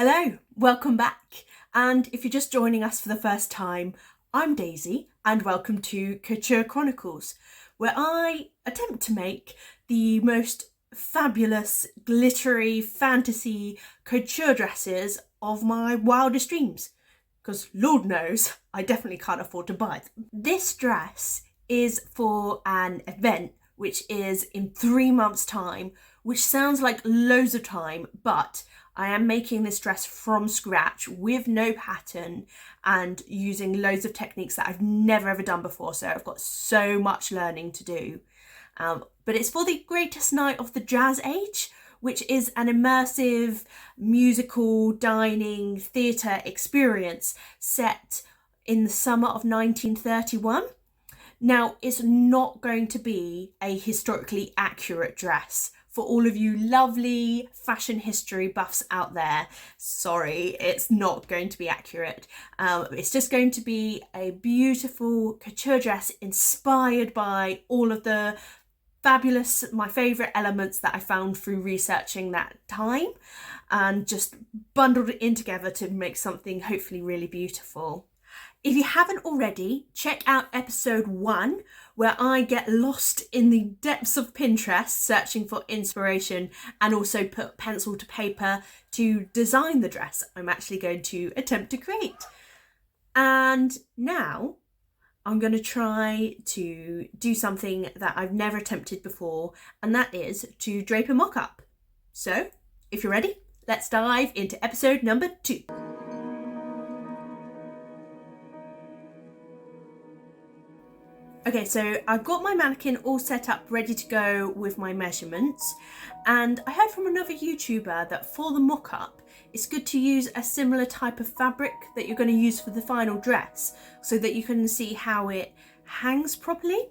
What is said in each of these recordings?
Hello, welcome back. And if you're just joining us for the first time, I'm Daisy and welcome to Couture Chronicles, where I attempt to make the most fabulous, glittery, fantasy couture dresses of my wildest dreams. Because Lord knows, I definitely can't afford to buy them. This dress is for an event which is in 3 months' time, which sounds like loads of time, but I am making this dress from scratch with no pattern and using loads of techniques that I've never ever done before. So I've got so much learning to do. But it's for the greatest night of the jazz age, which is an immersive musical dining theatre experience set in the summer of 1931. Now, it's not going to be a historically accurate dress. For all of you lovely fashion history buffs out there, sorry, it's not going to be accurate. It's just going to be a beautiful couture dress inspired by all of the fabulous, my favourite elements that I found through researching that time and just bundled it in together to make something hopefully really beautiful. If you haven't already, check out episode 1, where I get lost in the depths of Pinterest searching for inspiration and also put pencil to paper to design the dress I'm actually going to attempt to create. And now I'm going to try to do something that I've never attempted before, and that is to drape a mock-up. So, if you're ready, let's dive into episode number 2. Okay, so I've got my mannequin all set up, ready to go with my measurements. And I heard from another YouTuber that for the mock-up, it's good to use a similar type of fabric that you're going to use for the final dress so that you can see how it hangs properly.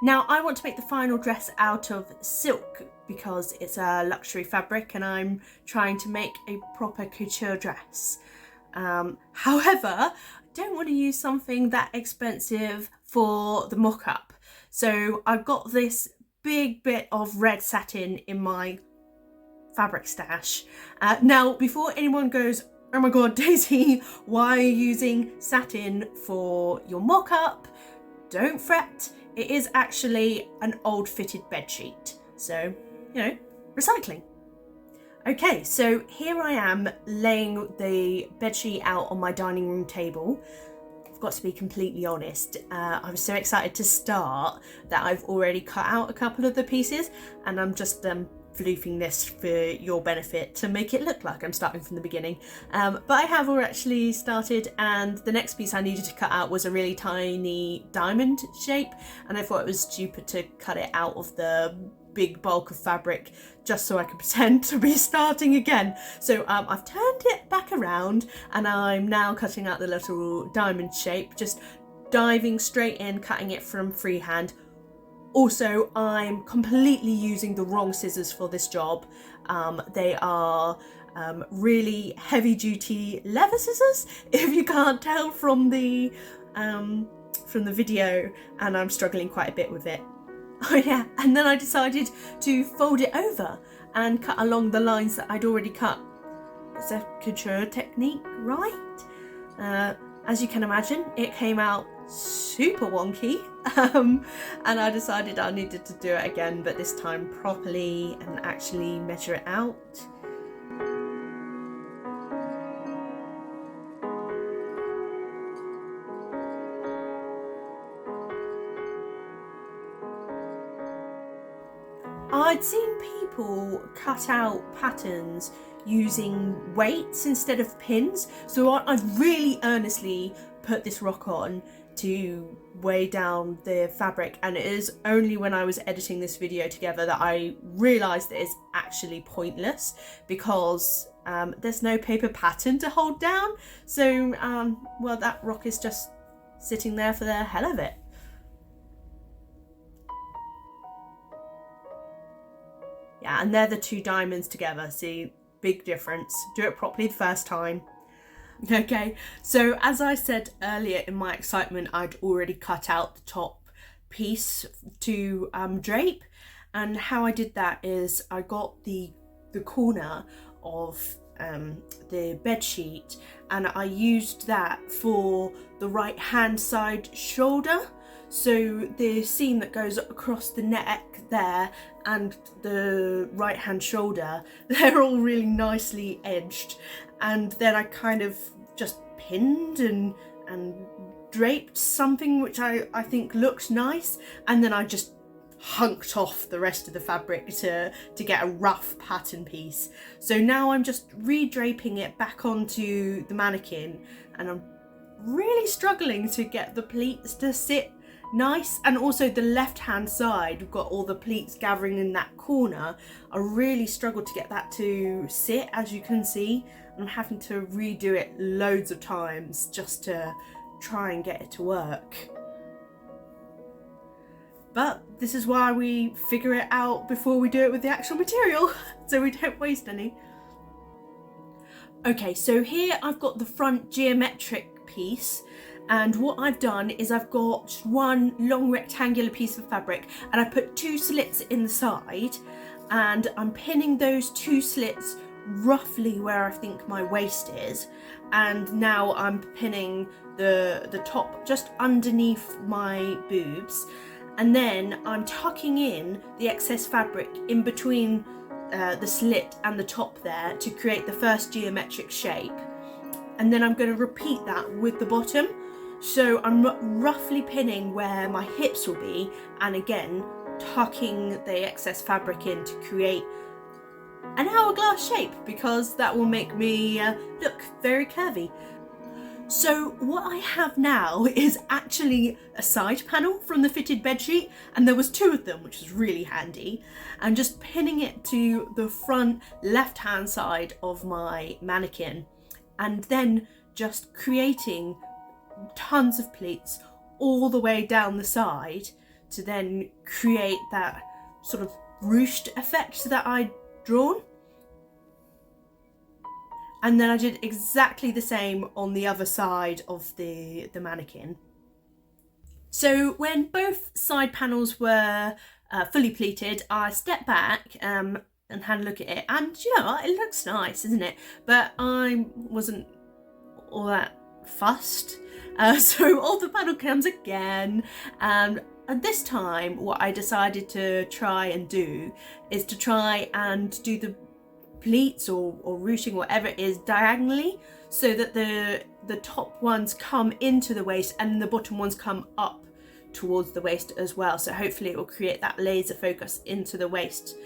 Now, I want to make the final dress out of silk because it's a luxury fabric and I'm trying to make a proper couture dress. However, I don't want to use something that expensive for the mock-up. So I've got this big bit of red satin in my fabric stash. Now, before anyone goes, oh my god, Daisy, why are you using satin for your mock-up? Don't fret, it is actually an old fitted bedsheet. So, recycling. Okay, so here I am laying the bedsheet out on my dining room table. I've got to be completely honest, I was so excited to start that I've already cut out a couple of the pieces and I'm just floofing this for your benefit to make it look like I'm starting from the beginning. But I have already started, and the next piece I needed to cut out was a really tiny diamond shape, and I thought it was stupid to cut it out of the big bulk of fabric just so I could pretend to be starting again. So I've turned it back around and I'm now cutting out the little diamond shape, just diving straight in, cutting it from freehand. Also, I'm completely using the wrong scissors for this job. They are really heavy duty leather scissors, if you can't tell from the video, and I'm struggling quite a bit with it. Oh yeah, and then I decided to fold it over and cut along the lines that I'd already cut. It's a couture technique, right? As you can imagine, it came out super wonky, and I decided I needed to do it again, but this time properly and actually measure it out. I'd seen people cut out patterns using weights instead of pins, so I really earnestly put this rock on to weigh down the fabric, and it is only when I was editing this video together that I realised that it's actually pointless because there's no paper pattern to hold down, so well, that rock is just sitting there for the hell of it. Yeah, and they're the two diamonds together, see, big difference. Do it properly the first time. Okay, so as I said earlier in my excitement, I'd already cut out the top piece to drape, and how I did that is I got the corner of the bed sheet, and I used that for the right hand side shoulder. So the seam that goes across the neck there and the right hand shoulder, they're all really nicely edged. And then I kind of just pinned and draped something which I think looked nice, and then I just hunked off the rest of the fabric to get a rough pattern piece. So now I'm just re-draping it back onto the mannequin, and I'm really struggling to get the pleats to sit nice. And also the left hand side, we've got all the pleats gathering in that corner. I really struggled to get that to sit, as you can see. I'm having to redo it loads of times just to try and get it to work. But this is why we figure it out before we do it with the actual material, so we don't waste any. Okay, so here I've got the front geometric piece, and what I've done is I've got one long rectangular piece of fabric, and I put 2 slits in the side, and I'm pinning those 2 slits roughly where I think my waist is. And now I'm pinning the top just underneath my boobs, and then I'm tucking in the excess fabric in between the slit and the top there to create the first geometric shape. And then I'm going to repeat that with the bottom. So I'm roughly pinning where my hips will be, and again tucking the excess fabric in to create an hourglass shape, because that will make me look very curvy. So what I have now is actually a side panel from the fitted bedsheet, and there was 2 of them, which is really handy, and just pinning it to the front left hand side of my mannequin, and then just creating tons of pleats all the way down the side to then create that sort of ruched effect that I'd drawn. And then I did exactly the same on the other side of the mannequin. So when both side panels were fully pleated, I stepped back and had a look at it, and you know, it looks nice, isn't it? But I wasn't all that fussed. So all the panel comes again, and this time what I decided to try and do is to try and do the pleats or ruching, whatever it is, diagonally, so that the top ones come into the waist and the bottom ones come up towards the waist as well. So hopefully it will create that laser focus into the waist.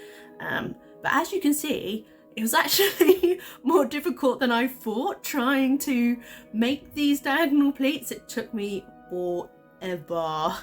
But as you can see, it was actually more difficult than I thought trying to make these diagonal pleats. It took me forever.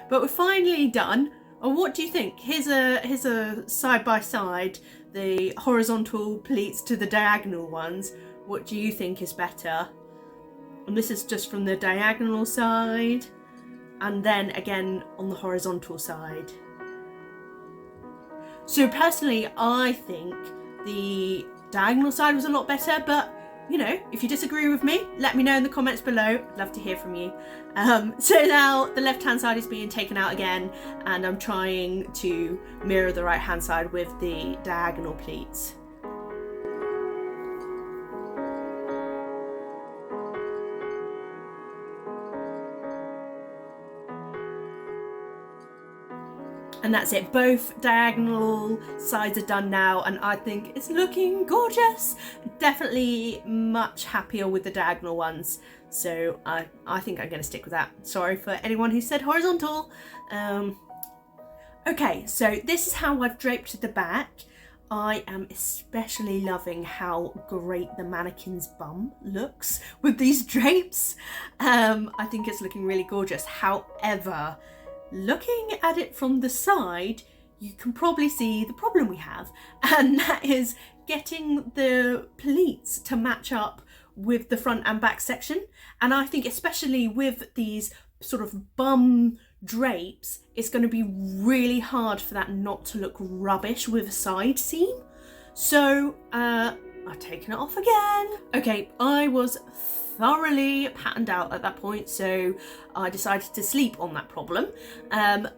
But we're finally done. And what do you think? Here's a side by side, the horizontal pleats to the diagonal ones. What do you think is better? And this is just from the diagonal side, and then again on the horizontal side. So personally, I think the diagonal side was a lot better, but you know, if you disagree with me, let me know in the comments below. I'd love to hear from you. So now the left hand side is being taken out again, and I'm trying to mirror the right hand side with the diagonal pleats. And that's it, both diagonal sides are done now, and I think it's looking gorgeous. Definitely much happier with the diagonal ones, so I think I'm going to stick with that. Sorry for anyone who said horizontal. Okay, so this is how I've draped the back. I am especially loving how great the mannequin's bum looks with these drapes. I think it's looking really gorgeous. However, looking at it from the side, you can probably see the problem we have, and that is getting the pleats to match up with the front and back section. And I think especially with these sort of bum drapes, it's going to be really hard for that not to look rubbish with a side seam. So I've taken it off again. Okay, I was thoroughly patterned out at that point, so I decided to sleep on that problem,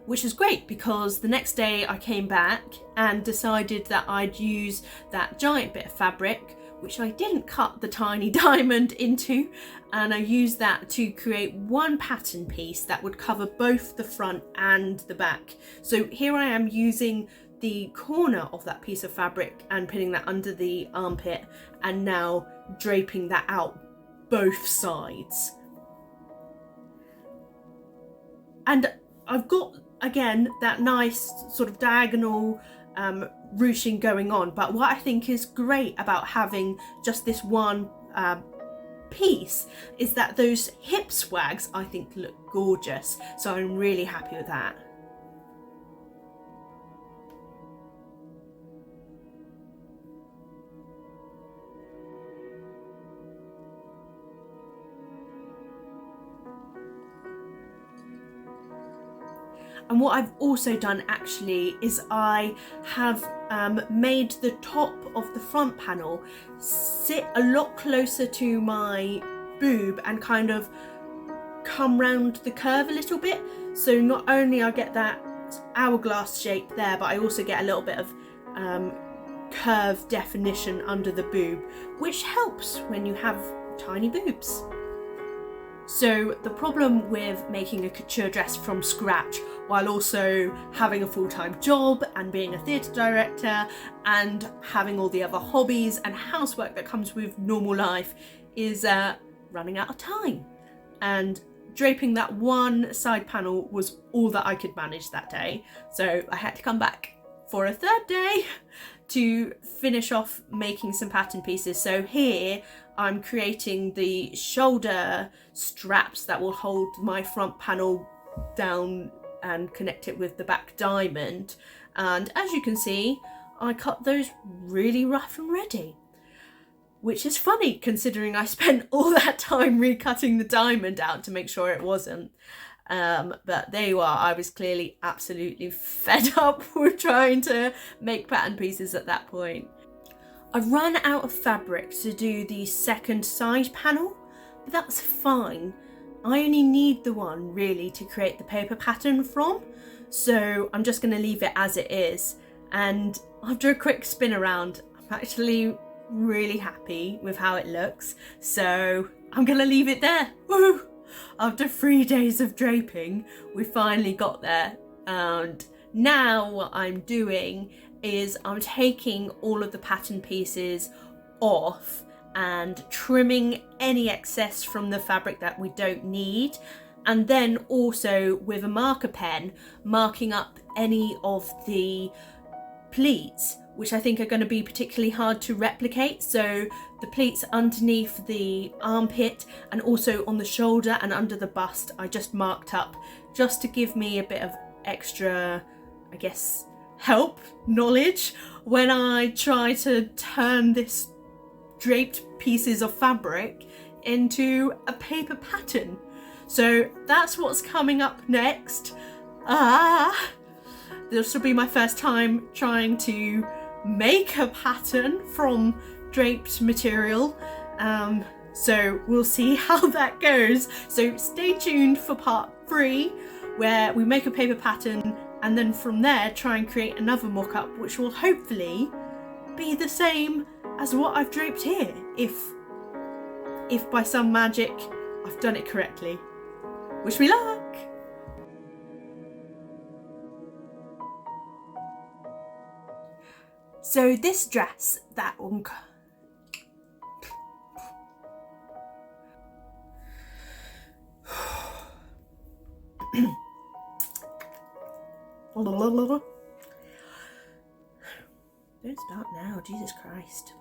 which is great because the next day I came back and decided that I'd use that giant bit of fabric, which I didn't cut the tiny diamond into, and I used that to create one pattern piece that would cover both the front and the back. So here I am using the corner of that piece of fabric and putting that under the armpit, and now draping that out both sides. And I've got, again, that nice sort of diagonal ruching going on, but what I think is great about having just this one piece is that those hip swags I think look gorgeous, so I'm really happy with that. And what I've also done actually is I have made the top of the front panel sit a lot closer to my boob and kind of come round the curve a little bit. So not only I get that hourglass shape there, but I also get a little bit of curve definition under the boob, which helps when you have tiny boobs. So the problem with making a couture dress from scratch while also having a full-time job and being a theatre director and having all the other hobbies and housework that comes with normal life is running out of time. And draping that one side panel was all that I could manage that day. So I had to come back for a third day to finish off making some pattern pieces. So here I'm creating the shoulder straps that will hold my front panel down and connect it with the back diamond. And as you can see, I cut those really rough and ready, which is funny considering I spent all that time recutting the diamond out to make sure it wasn't. But there you are, I was clearly absolutely fed up with trying to make pattern pieces at that point. I've run out of fabric to do the second side panel, but that's fine. I only need the one really to create the paper pattern from, so I'm just going to leave it as it is. And after a quick spin around, I'm actually really happy with how it looks, so I'm going to leave it there. Woo! After 3 days of draping, we finally got there, and now what I'm doing is I'm taking all of the pattern pieces off and trimming any excess from the fabric that we don't need, and then also with a marker pen marking up any of the pleats which I think are going to be particularly hard to replicate. So the pleats underneath the armpit and also on the shoulder and under the bust I just marked up just to give me a bit of extra, I guess, help, knowledge when I try to turn this draped pieces of fabric into a paper pattern. So that's what's coming up next. This will be my first time trying to make a pattern from draped material, so we'll see how that goes. So stay tuned for part 3 where we make a paper pattern and then from there try and create another mock-up which will hopefully be the same as what I've draped here, if by some magic I've done it correctly. Wish me luck! So this dress, that one, don't start now, Jesus Christ.